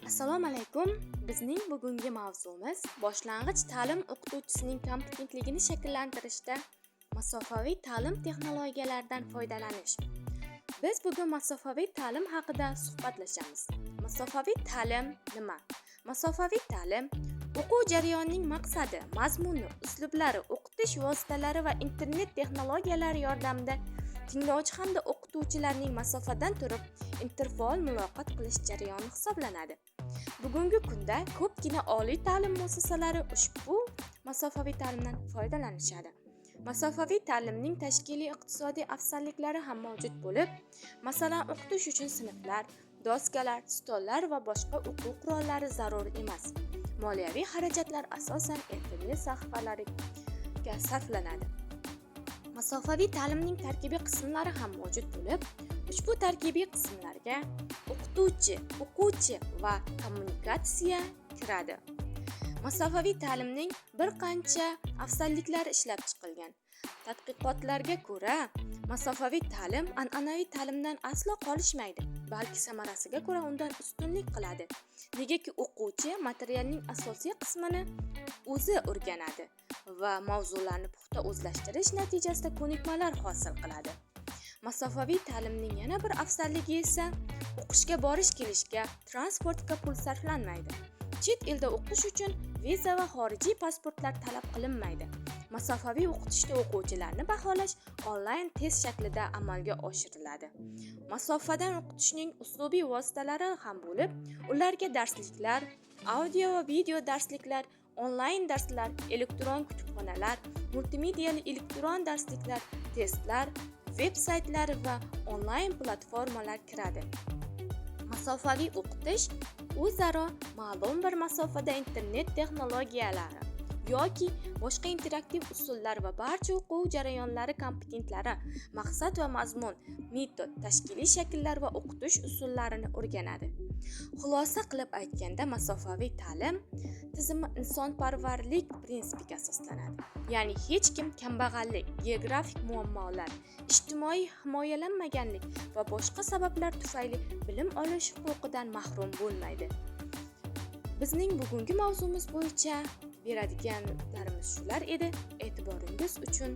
Assalomu alaykum. Bizning bugungi mavzumiz boshlang'ich ta'lim o'qituvchisining kompetentligini shakllantirishda masofaviy ta'lim texnologiyalaridan foydalanish. Biz bugun masofaviy ta'lim haqida suhbatlashamiz. Masofaviy ta'lim nima? Masofaviy ta'lim o'quv jarayonining maqsadi, mazmuni, uslublari, o'qitish vositalari va internet texnologiyalari yordamida tinglovchi hamda o'qituvchilarning masofadan turib interfaol muloqot qilish jarayoni hisoblanadi. Bugungi kunda ko'pgina oliy ta'lim muassasalari ushbu masofaviy ta'limdan foydalanishadi. Masofaviy ta'limning tashkiliy iqtisodiy afzalliklari ham mavjud bo'lib, masalan, o'qitish uchun sinflar, doskalar, stollar va boshqa o'quv qurollari zarur emas. Moliyaviy xarajatlar asosan internet sahifalariga sarflanadi. Masofaviy ta'limning tarkibiy qismlari ham mavjud bo'lib, ushbu tarkibiy qismlarga o'qituvchi, o'quvchi va kommunikatsiya kiradi. Masofaviy ta'limning bir qancha afzalliklari ishlab chiqilgan. Tadqiqotlarga ko'ra, masofaviy ta'lim an'anaviy ta'limdan aslo qolishmaydi, balki samarasiga ko'ra undan ustunlik qiladi. Negaki o'quvchi materialning asosiy qismini o'zi o'rganadi va mavzularni puxta o'zlashtirish natijasida ko'nikmalar hosil qiladi. Masofaviy ta'limning yana bir afzalligi esa o'qishga borish-kelishga, transportga pul sarflanmaydi. Chet elda o'qish uchun viza va xorijiy pasportlar talab qilinmaydi. Masofaviy o'qitishda o'quvchilarni baholash onlayn test shaklida amalga oshiriladi. Masofadan o'qitishning uslubiy vositalari ham bo'lib, ularga darsliklar, audio va video darsliklar, onlayn darslar, elektron kutubxonalar, multimediali elektron darsliklar, testlar, veb-saytlar va onlayn platformalar kiradi. Masofaviy o'qitish o'zaro ma'lum bir masofada internet texnologiyalari yoki boshqa interaktiv usullar va barcha o'quv jarayonlari kompetentlari, maqsad va mazmun, metod, tashkiliy shakllar va o'qitish usullarini o'rganadi. Xulosa qilib aytganda, masofaviy ta'lim tizimi insonparvarlik prinsipiga asoslanadi. Ya'ni hech kim kambag'allik, geografik muammolar, ijtimoiy himoyalanmaganlik va boshqa sabablar tufayli bilim olish huquqidan mahrum bo'lmaydi. Bizning bugungi mavzumiz bo'yicha beradiganlarimiz shular edi. E'tiboringiz uchun